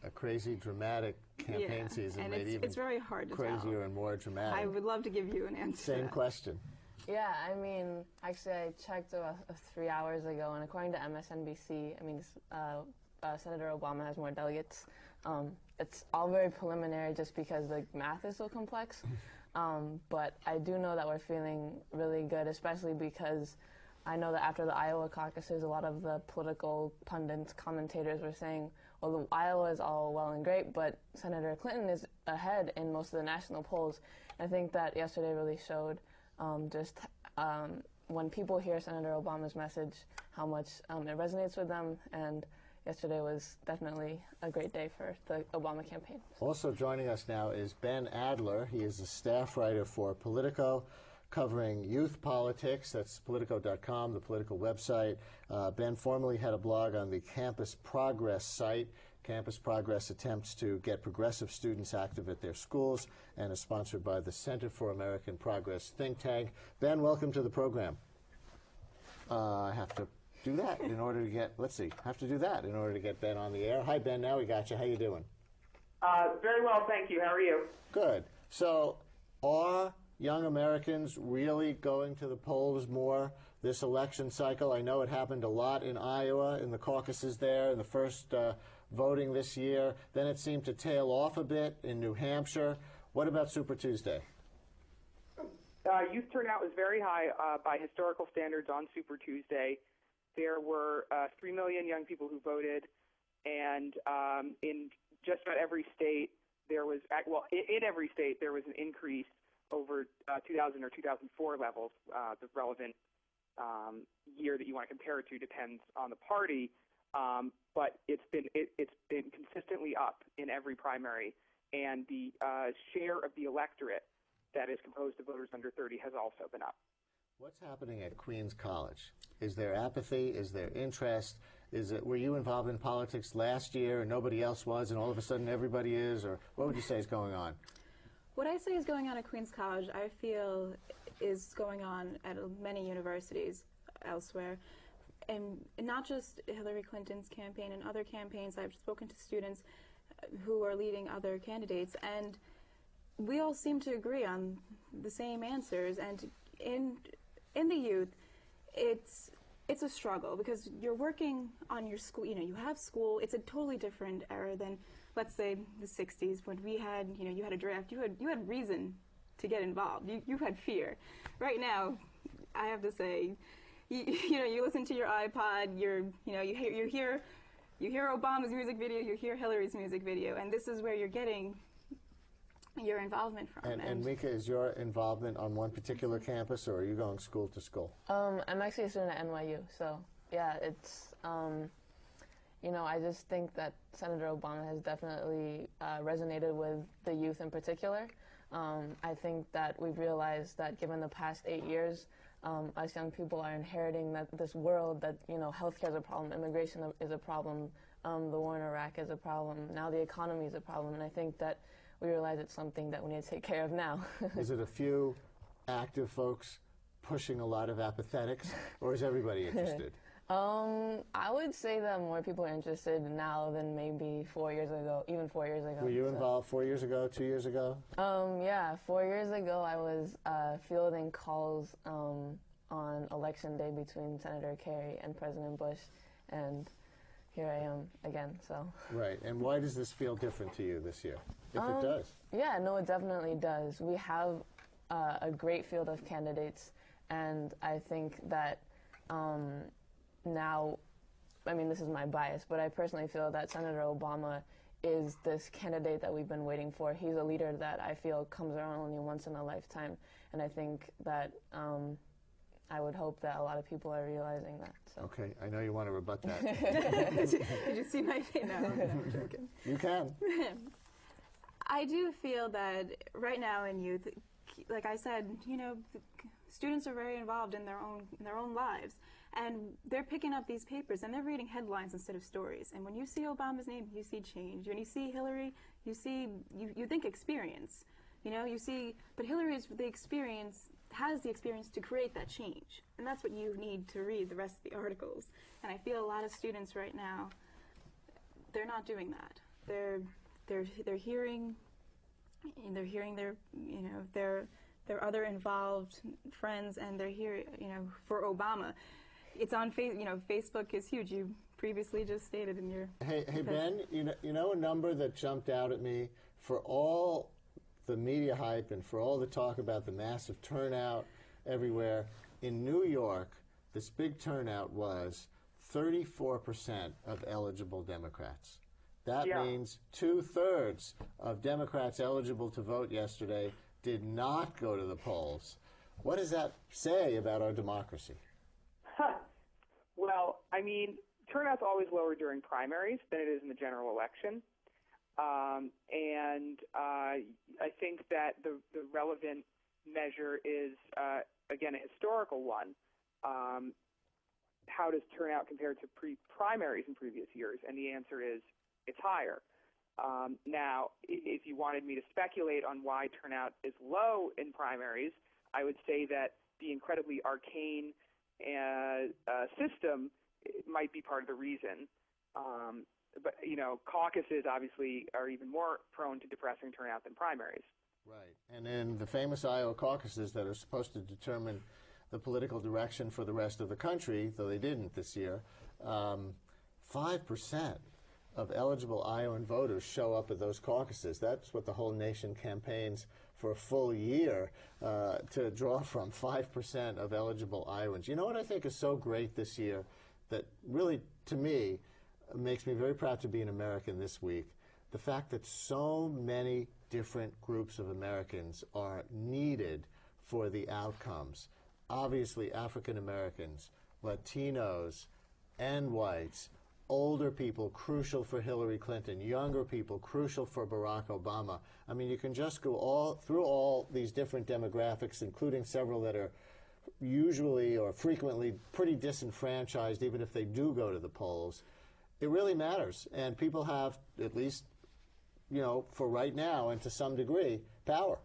a crazy, dramatic campaign season. And made it's very hard to crazier tell. and more dramatic. I would love to give you an answer. Same question. Yeah, actually I checked 3 hours ago, and according to MSNBC, Senator Obama has more delegates. It's all very preliminary just because the math is so complex. But I do know that we're feeling really good, especially because I know that after the Iowa caucuses, a lot of the political pundits, commentators were saying, well, Iowa is all well and great, but Senator Clinton is ahead in most of the national polls. I think that yesterday really showed when people hear Senator Obama's message, how much it resonates with them, and yesterday was definitely a great day for the Obama campaign. Also joining us now is Ben Adler. He is a staff writer for Politico, covering youth politics. That's Politico.com, the Politico website. Ben formerly had a blog on the Campus Progress site. Campus Progress attempts to get progressive students active at their schools and is sponsored by the Center for American Progress think tank. Ben, welcome to the program. I have to do that in order to get, Ben on the air. Hi, Ben, now we got you. How you doing? Very well, thank you. How are you? Good. So are young Americans really going to the polls more this election cycle? I know it happened a lot in Iowa, in the caucuses there, in the first voting this year. Then it seemed to tail off a bit in New Hampshire. What about Super Tuesday? Youth turnout was very high by historical standards on Super Tuesday. There were 3 million young people who voted, and in just about every state, there was, in every state, there was an increase over 2000 or 2004 levels. The relevant year that you want to compare it to depends on the party, but it's been consistently up in every primary, and the share of the electorate that is composed of voters under 30 has also been up. What's happening at Queens College? Is there apathy? Is there interest? Were you involved in politics last year and nobody else was, and all of a sudden everybody is? Or what would you say is going on? What I say is going on at Queens College, I feel is going on at many universities elsewhere. And not just Hillary Clinton's campaign and other campaigns. I've spoken to students who are leading other candidates, and we all seem to agree on the same answers. And in the youth, it's a struggle because you're working on your school. You have school. It's a totally different era than, let's say, the '60s when we had, you had a draft. You had reason to get involved. You had fear. Right now, I have to say, you listen to your iPod. You hear Obama's music video. You hear Hillary's music video, and this is where you're getting your involvement from. And Mika, is your involvement on one particular campus, or are you going school to school? I'm actually a student at NYU, so yeah, it's I just think that Senator Obama has definitely resonated with the youth in particular. I think that we've realized that given the past 8 years, us young people are inheriting this world that, healthcare is a problem, immigration is a problem, the war in Iraq is a problem, now the economy is a problem, and I think that we realize it's something that we need to take care of now. Is it a few active folks pushing a lot of apathetics, or is everybody interested? I would say that more people are interested now than maybe 4 years ago, even 4 years ago. Were you involved 4 years ago, 2 years ago? Yeah, 4 years ago I was fielding calls on Election Day between Senator Kerry and President Bush, and here I am again, so. Right, and why does this feel different to you this year, if it does? Yeah, no, it definitely does. We have a great field of candidates, and I think that now, I mean, this is my bias, but I personally feel that Senator Obama is this candidate that we've been waiting for. He's a leader that I feel comes around only once in a lifetime, and I think that I would hope that a lot of people are realizing that. So. Okay, I know you want to rebut that. Did you see my face? No, I'm joking. You can. I do feel that right now in youth, like I said, students are very involved in their own lives, and they're picking up these papers and they're reading headlines instead of stories. And when you see Obama's name, you see change. When you see Hillary, you think experience. But Hillary's has the experience to create that change, and that's what you need to read the rest of the articles. And I feel a lot of students right now, they're not doing that. They're hearing their other involved friends, and they're here, for Obama. It's on Facebook is huge. You previously just stated in your. Hey Ben, you know a number that jumped out at me for all the media hype and for all the talk about the massive turnout everywhere. In New York, this big turnout was 34% of eligible Democrats. That means 2/3 of Democrats eligible to vote yesterday did not go to the polls. What does that say about our democracy? Well, I mean, turnout's always lower during primaries than it is in the general election. And I think that the relevant measure is, again, a historical one. How does turnout compare to primaries in previous years? And the answer is it's higher. Now, if you wanted me to speculate on why turnout is low in primaries, I would say that the incredibly arcane system might be part of the reason. But, caucuses obviously are even more prone to depressing turnout than primaries. Right. And in the famous Iowa caucuses that are supposed to determine the political direction for the rest of the country, though they didn't this year, 5% of eligible Iowan voters show up at those caucuses. That's what the whole nation campaigns for a full year to draw from, 5% of eligible Iowans. You know what I think is so great this year that really, to me, makes me very proud to be an American this week? The fact that so many different groups of Americans are needed for the outcomes. Obviously, African Americans, Latinos, and whites, older people, crucial for Hillary Clinton, younger people, crucial for Barack Obama. I mean, you can just go through all these different demographics, including several that are usually or frequently pretty disenfranchised, even if they do go to the polls, it really matters. And people have, at least, you know, for right now and to some degree, power.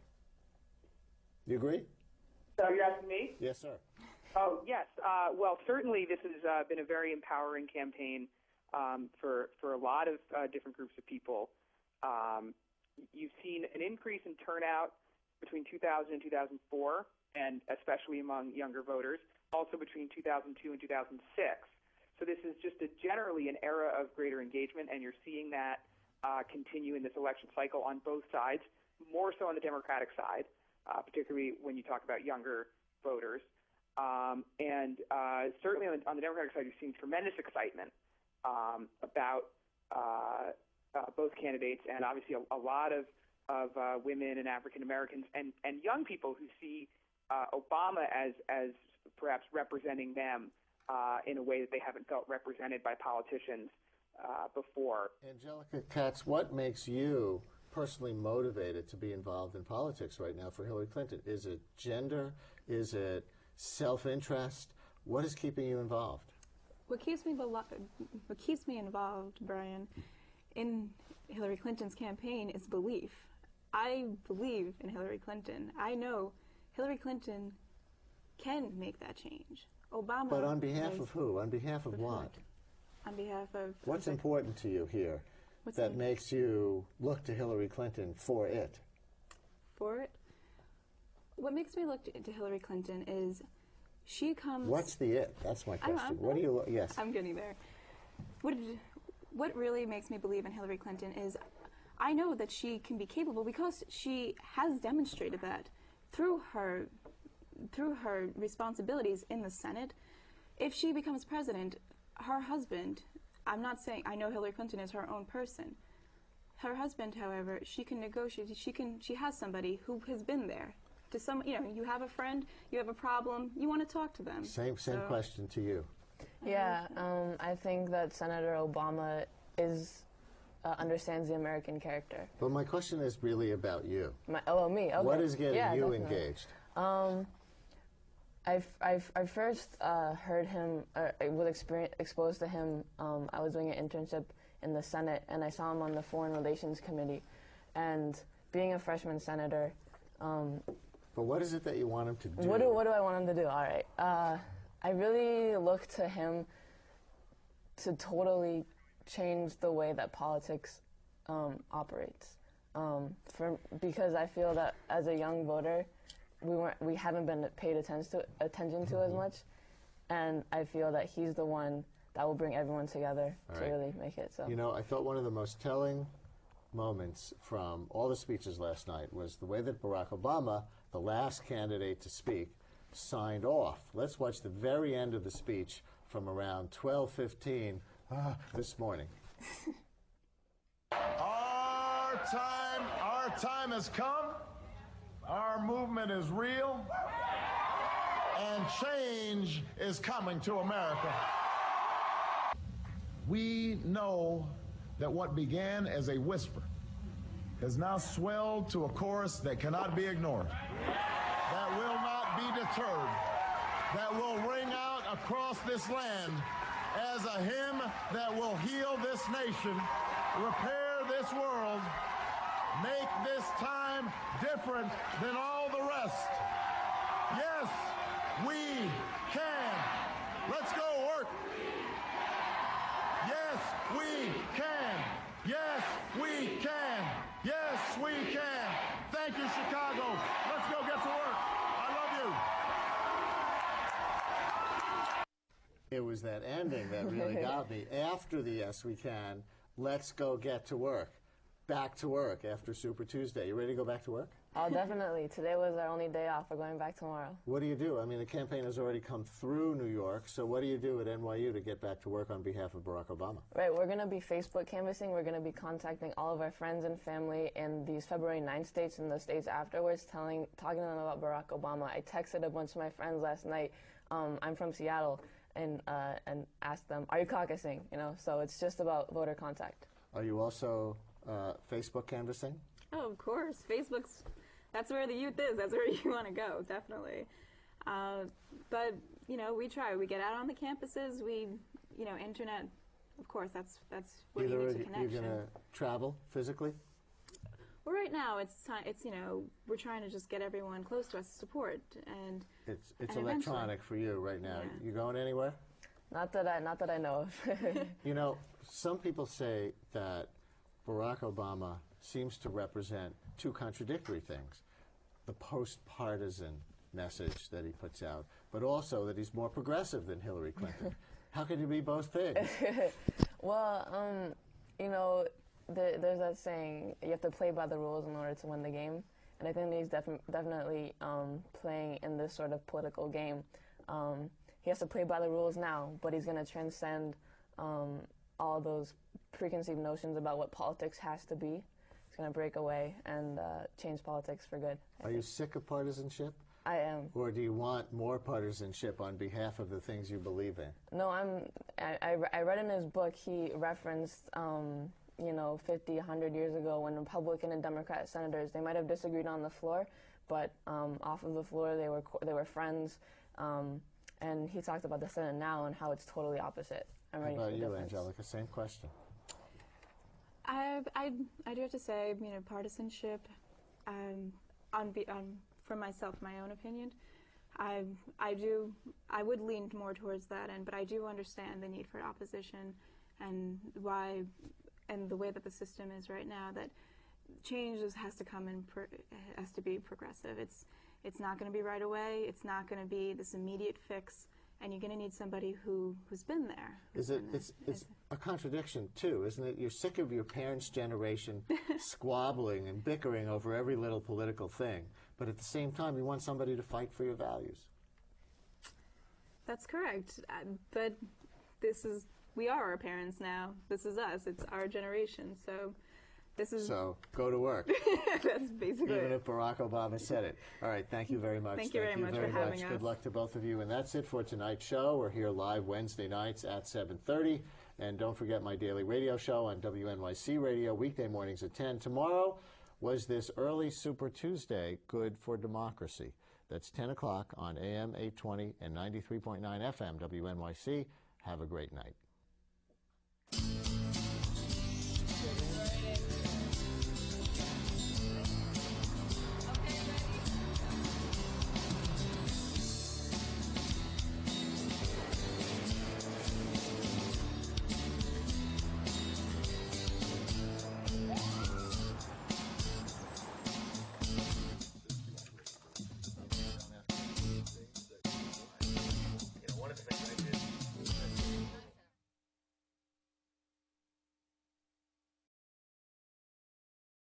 You agree? So you're asking me? Yes, sir. Oh, yes. Well, certainly this has been a very empowering campaign for a lot of different groups of people. You've seen an increase in turnout between 2000 and 2004, and especially among younger voters, also between 2002 and 2006. So this is just generally an era of greater engagement, and you're seeing that continue in this election cycle on both sides, more so on the Democratic side, particularly when you talk about younger voters. And certainly on the Democratic side, you've seen tremendous excitement about both candidates, and obviously a lot of women and African Americans and young people who see Obama as perhaps representing them in a way that they haven't felt represented by politicians before. Angelica Katz, what makes you personally motivated to be involved in politics right now for Hillary Clinton? Is it gender? Is it self-interest? What is keeping you involved? What keeps me involved, Brian, in Hillary Clinton's campaign is belief. I believe in Hillary Clinton. I know Hillary Clinton can make that change. Obama. But on behalf of who? On behalf of what? On behalf of... What's important to you here that makes you look to Hillary Clinton for it? For it? What makes me look to Hillary Clinton is she comes... What's the it? That's my question. What do you... Yes. I'm getting there. What really makes me believe in Hillary Clinton is I know that she can be capable because she has demonstrated that through her responsibilities in the Senate. If she becomes president, her husband, I'm not saying, I know Hillary Clinton is her own person. Her husband, however, she can negotiate, she has somebody who has been there. You have a friend, you have a problem, you want to talk to them. Same question to you. Yeah, I think that Senator Obama understands the American character. But my question is really about you. Me. Okay. What is getting you definitely engaged? I first heard him, was exposed to him. I was doing an internship in the Senate, and I saw him on the Foreign Relations Committee. And being a freshman senator. But what is it that you want him to do? What do I want him to do? All right. I really look to him to totally change the way that politics operates. Because I feel that as a young voter, we haven't been paid attention to as much, and I feel that he's the one that will bring everyone together to really make it. So, you know, I thought one of the most telling moments from all the speeches last night was the way that Barack Obama, the last candidate to speak, signed off. Let's watch the very end of the speech from around 12:15 this morning. Our time has come. Our movement is real, and change is coming to America. We know that what began as a whisper has now swelled to a chorus that cannot be ignored, that will not be deterred, that will ring out across this land as a hymn that will heal this nation, repair this world, make this time different than all the rest. Yes, we can. Let's go work. Yes, we can. Yes, we can. Yes, we can. Thank you, Chicago. Let's go get to work. I love you. It was that ending that really got me. After the yes, we can, let's go get to work. Back to work after Super Tuesday. You ready to go back to work? Oh, definitely. Today was our only day off. We're going back tomorrow. What do you do? I mean, the campaign has already come through New York, so what do you do at NYU to get back to work on behalf of Barack Obama? Right, we're going to be Facebook canvassing. We're going to be contacting all of our friends and family in these February 9 states and the states afterwards, talking to them about Barack Obama. I texted a bunch of my friends last night. I'm from Seattle, and asked them, are you caucusing? You know, so it's just about voter contact. Are you also Facebook canvassing? Oh, of course. Facebook's, that's where the youth is. That's where you want to go, definitely. But you know, we try. We get out on the campuses. We, you know, internet. Of course, that's what you need to connection. You're going to travel physically? Well, right now it's you know, we're trying to just get everyone close to us, support, and it's electronic for you right now. Yeah. You going anywhere? Not that I know of. You know, some people say that Barack Obama seems to represent two contradictory things: the post-partisan message that he puts out, but also that he's more progressive than Hillary Clinton. How can you be both things? Well, you know, there's that saying, you have to play by the rules in order to win the game. And I think that he's definitely playing in this sort of political game. He has to play by the rules now, but he's going to transcend all those preconceived notions about what politics has to be. He's going to break away and change politics for good. Are you sick of partisanship? I am. Or do you want more partisanship on behalf of the things you believe in? No, I read in his book, he referenced, you know, 50, 100 years ago when Republican and Democrat senators, they might have disagreed on the floor, but off of the floor they were friends. And he talked about the Senate now and how it's totally opposite. I'm ready How about for the you, difference. Angelica? Same question. I do have to say, you know, partisanship, for myself, my own opinion, I would lean more towards that end, but I do understand the need for opposition and why, and the way that the system is right now, that change has to come in, has to be progressive. It's not going to be right away. It's not going to be this immediate fix, and you're going to need somebody who's been there. It's a contradiction too, isn't it? You're sick of your parents' generation squabbling and bickering over every little political thing, but at the same time, you want somebody to fight for your values. That's correct. But we are our parents now. This is us. It's our generation. So this is... So go to work. That's basically Even it. if Barack Obama said it. All right, thank you very much. Thank you very much for having us. Good luck to both of you. And that's it for tonight's show. We're here live Wednesday nights at 7:30. And don't forget my daily radio show on WNYC Radio, weekday mornings at 10. Tomorrow, was this early Super Tuesday good for democracy? That's 10 o'clock on AM 820 and 93.9 FM WNYC. Have a great night.